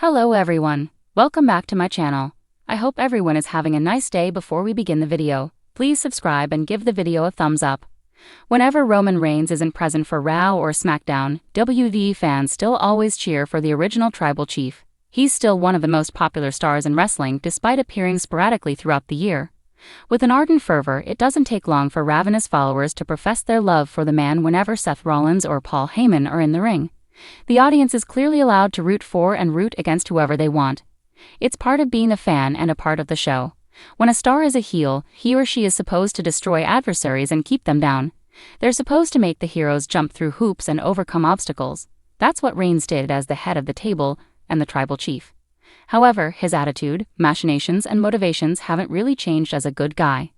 Hello everyone, welcome back to my channel. I hope everyone is having a nice day. Before we begin the video, please subscribe and give the video a thumbs up. Whenever Roman Reigns isn't present for Raw or SmackDown, WWE fans still always cheer for the original Tribal Chief. He's still one of the most popular stars in wrestling despite appearing sporadically throughout the year. With an ardent fervor, it doesn't take long for ravenous followers to profess their love for the man whenever Seth Rollins or Paul Heyman are in the ring. The audience is clearly allowed to root for and root against whoever they want. It's part of being a fan and a part of the show. When a star is a heel, he or she is supposed to destroy adversaries and keep them down. They're supposed to make the heroes jump through hoops and overcome obstacles. That's what Reigns did as the head of the table and the Tribal Chief. However, his attitude, machinations, and motivations haven't really changed as a good guy.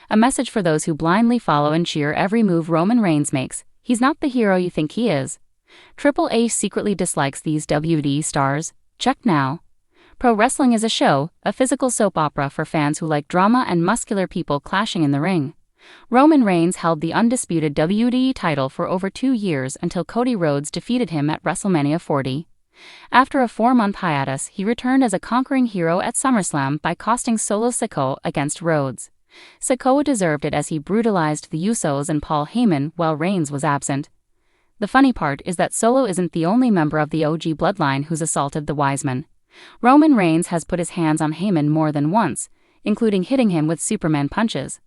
A message for those who blindly follow and cheer every move Roman Reigns makes: he's not the hero you think he is. Triple H secretly dislikes these WWE stars. Check now. Pro wrestling is a show, a physical soap opera for fans who like drama and muscular people clashing in the ring. Roman Reigns held the undisputed WWE title for over 2 years until Cody Rhodes defeated him at WrestleMania 40. After a 4-month hiatus, he returned as a conquering hero at SummerSlam by costing Solo Sikoa against Rhodes. Sikoa deserved it as he brutalized the Usos and Paul Heyman while Reigns was absent. The funny part is that Solo isn't the only member of the OG bloodline who's assaulted the Wiseman. Roman Reigns has put his hands on Heyman more than once, including hitting him with Superman punches.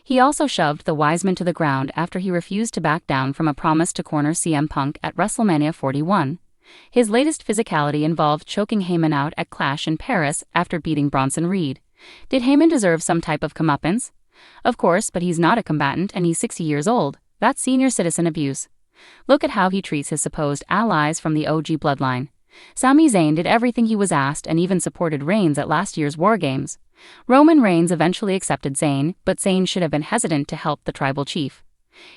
He also shoved the Wiseman to the ground after he refused to back down from a promise to corner CM Punk at WrestleMania 41. His latest physicality involved choking Heyman out at Clash in Paris after beating Bronson Reed. Did Heyman deserve some type of comeuppance? Of course, but he's not a combatant and he's 60 years old. That's senior citizen abuse. Look at how he treats his supposed allies from the OG bloodline. Sami Zayn did everything he was asked and even supported Reigns at last year's War Games. Roman Reigns eventually accepted Zayn, but Zayn should have been hesitant to help the Tribal Chief.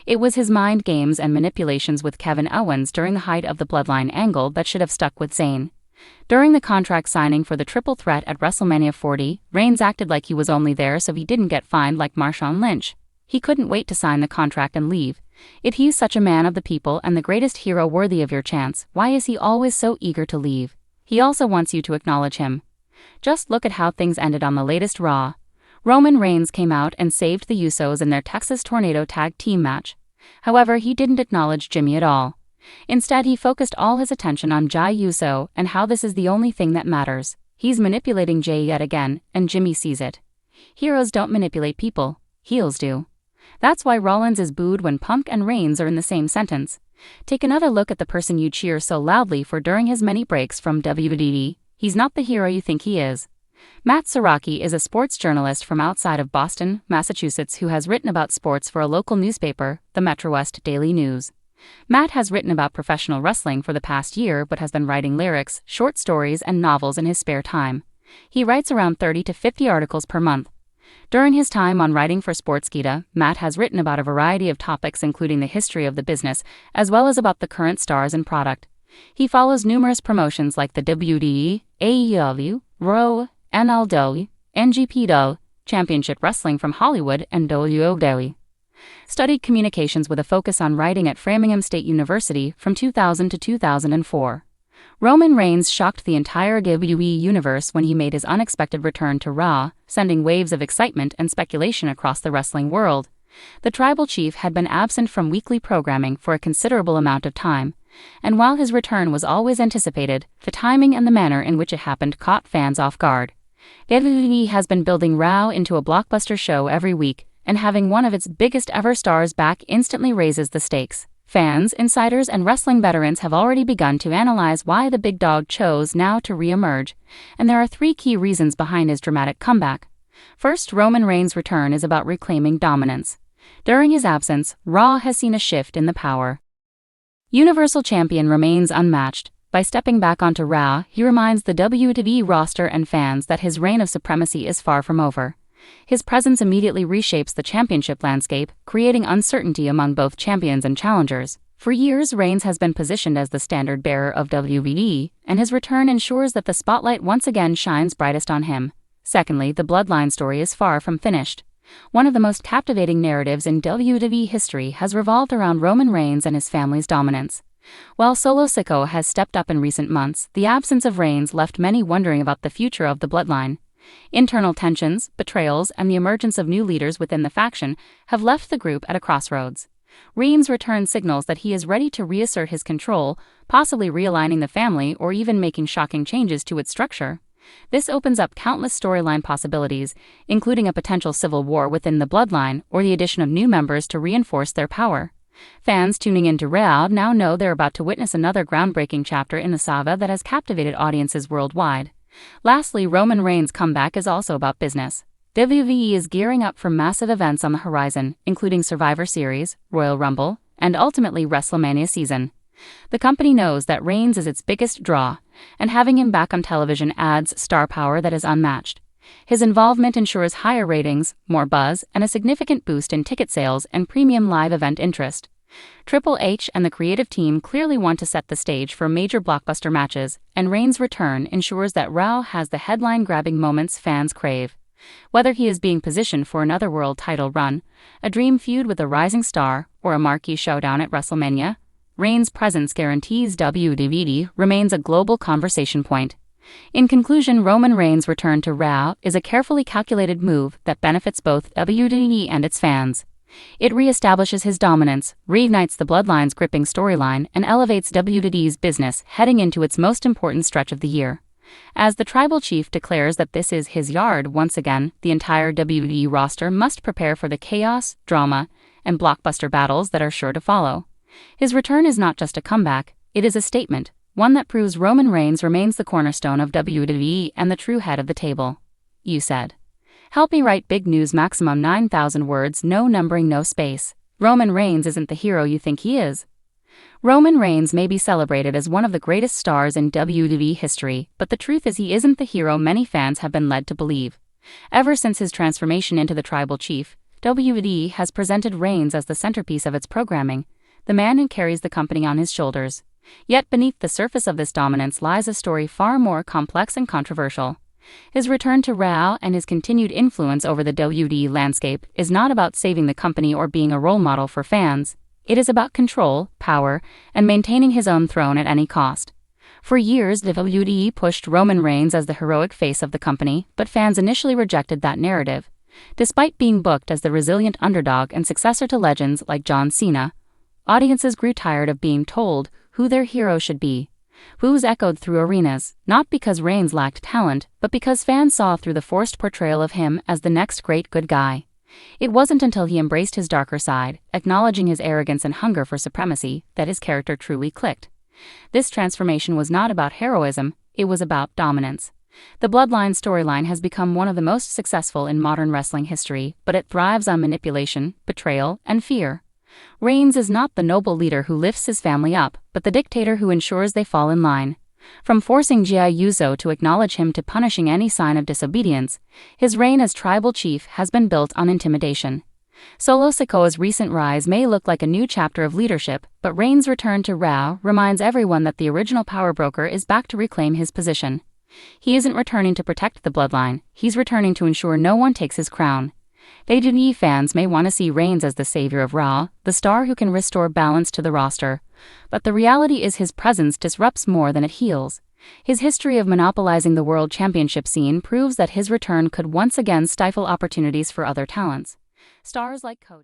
It was his mind games and manipulations with Kevin Owens during the height of the bloodline angle that should have stuck with Zayn. During the contract signing for the Triple Threat at WrestleMania 40, Reigns acted like he was only there so he didn't get fined like Marshawn Lynch. He couldn't wait to sign the contract and leave. If he's such a man of the people and the greatest hero worthy of your chance, why is he always so eager to leave? He also wants you to acknowledge him. Just look at how things ended on the latest Raw. Roman Reigns came out and saved the Usos in their Texas Tornado tag team match. However, he didn't acknowledge Jimmy at all. Instead, he focused all his attention on Jey Uso and how this is the only thing that matters. He's manipulating Jey yet again, and Jimmy sees it. Heroes don't manipulate people, heels do. That's why Rollins is booed when Punk and Reigns are in the same sentence. Take another look at the person you cheer so loudly for during his many breaks from WWE. He's not the hero you think he is. Matt Saraki is a sports journalist from outside of Boston, Massachusetts who has written about sports for a local newspaper, the Metro West Daily News. Matt has written about professional wrestling for the past year but has been writing lyrics, short stories, and novels in his spare time. He writes around 30 to 50 articles per month. During his time on writing for Sportskeeda, Matt has written about a variety of topics including the history of the business, as well as about the current stars and product. He follows numerous promotions like the WWE, AEW, Raw, NLW, NGPW, Championship Wrestling from Hollywood, and WWE. Studied communications with a focus on writing at Framingham State University from 2000 to 2004. Roman Reigns shocked the entire WWE universe when he made his unexpected return to Raw, sending waves of excitement and speculation across the wrestling world. The Tribal Chief had been absent from weekly programming for a considerable amount of time, and while his return was always anticipated, the timing and the manner in which it happened caught fans off guard. WWE has been building Raw into a blockbuster show every week, and having one of its biggest ever stars back instantly raises the stakes. Fans, insiders, and wrestling veterans have already begun to analyze why the big dog chose now to re-emerge, and there are 3 key reasons behind his dramatic comeback. First, Roman Reigns' return is about reclaiming dominance. During his absence, Raw has seen a shift in the power. Universal Champion remains unmatched. By stepping back onto Raw, he reminds the WWE roster and fans that his reign of supremacy is far from over. His presence immediately reshapes the championship landscape, creating uncertainty among both champions and challengers. For years, Reigns has been positioned as the standard-bearer of WWE, and his return ensures that the spotlight once again shines brightest on him. Secondly, the bloodline story is far from finished. One of the most captivating narratives in WWE history has revolved around Roman Reigns and his family's dominance. While Solo Sikoa has stepped up in recent months, the absence of Reigns left many wondering about the future of the bloodline. Internal tensions, betrayals, and the emergence of new leaders within the faction have left the group at a crossroads. Reigns' return signals that he is ready to reassert his control, possibly realigning the family or even making shocking changes to its structure. This opens up countless storyline possibilities, including a potential civil war within the bloodline or the addition of new members to reinforce their power. Fans tuning into Raw now know they're about to witness another groundbreaking chapter in the saga that has captivated audiences worldwide. Lastly, Roman Reigns' comeback is also about business. WWE is gearing up for massive events on the horizon, including Survivor Series, Royal Rumble, and ultimately WrestleMania season. The company knows that Reigns is its biggest draw, and having him back on television adds star power that is unmatched. His involvement ensures higher ratings, more buzz, and a significant boost in ticket sales and premium live event interest. Triple H and the creative team clearly want to set the stage for major blockbuster matches, and Reigns' return ensures that Raw has the headline-grabbing moments fans crave. Whether he is being positioned for another world title run, a dream feud with a rising star, or a marquee showdown at WrestleMania, Reigns' presence guarantees WWE remains a global conversation point. In conclusion, Roman Reigns' return to Raw is a carefully calculated move that benefits both WWE and its fans. It reestablishes his dominance, reignites the Bloodline's gripping storyline, and elevates WWE's business heading into its most important stretch of the year. As the tribal chief declares that this is his yard once again, the entire WWE roster must prepare for the chaos, drama, and blockbuster battles that are sure to follow. His return is not just a comeback, it is a statement, one that proves Roman Reigns remains the cornerstone of WWE and the true head of the table. You said. Help me write big news, maximum 9,000 words, no numbering, no space. Roman Reigns isn't the hero you think he is. Roman Reigns may be celebrated as one of the greatest stars in WWE history, but the truth is he isn't the hero many fans have been led to believe. Ever since his transformation into the tribal chief, WWE has presented Reigns as the centerpiece of its programming, the man who carries the company on his shoulders. Yet beneath the surface of this dominance lies a story far more complex and controversial. His return to Raw and his continued influence over the WWE landscape is not about saving the company or being a role model for fans. It is about control, power, and maintaining his own throne at any cost. For years, the WWE pushed Roman Reigns as the heroic face of the company, but fans initially rejected that narrative. Despite being booked as the resilient underdog and successor to legends like John Cena, audiences grew tired of being told who their hero should be. Boos echoed through arenas, not because Reigns lacked talent, but because fans saw through the forced portrayal of him as the next great good guy. It wasn't until he embraced his darker side, acknowledging his arrogance and hunger for supremacy, that his character truly clicked. This transformation was not about heroism, it was about dominance. The Bloodline storyline has become one of the most successful in modern wrestling history, but it thrives on manipulation, betrayal, and fear. Reigns is not the noble leader who lifts his family up, but the dictator who ensures they fall in line. From forcing Jey Uso to acknowledge him to punishing any sign of disobedience, his reign as tribal chief has been built on intimidation. Solo Sikoa's recent rise may look like a new chapter of leadership, but Reigns' return to Raw reminds everyone that the original power broker is back to reclaim his position. He isn't returning to protect the bloodline, he's returning to ensure no one takes his crown. WWE fans may want to see Reigns as the savior of Raw, the star who can restore balance to the roster. But the reality is his presence disrupts more than it heals. His history of monopolizing the world championship scene proves that his return could once again stifle opportunities for other talents. Stars like Cody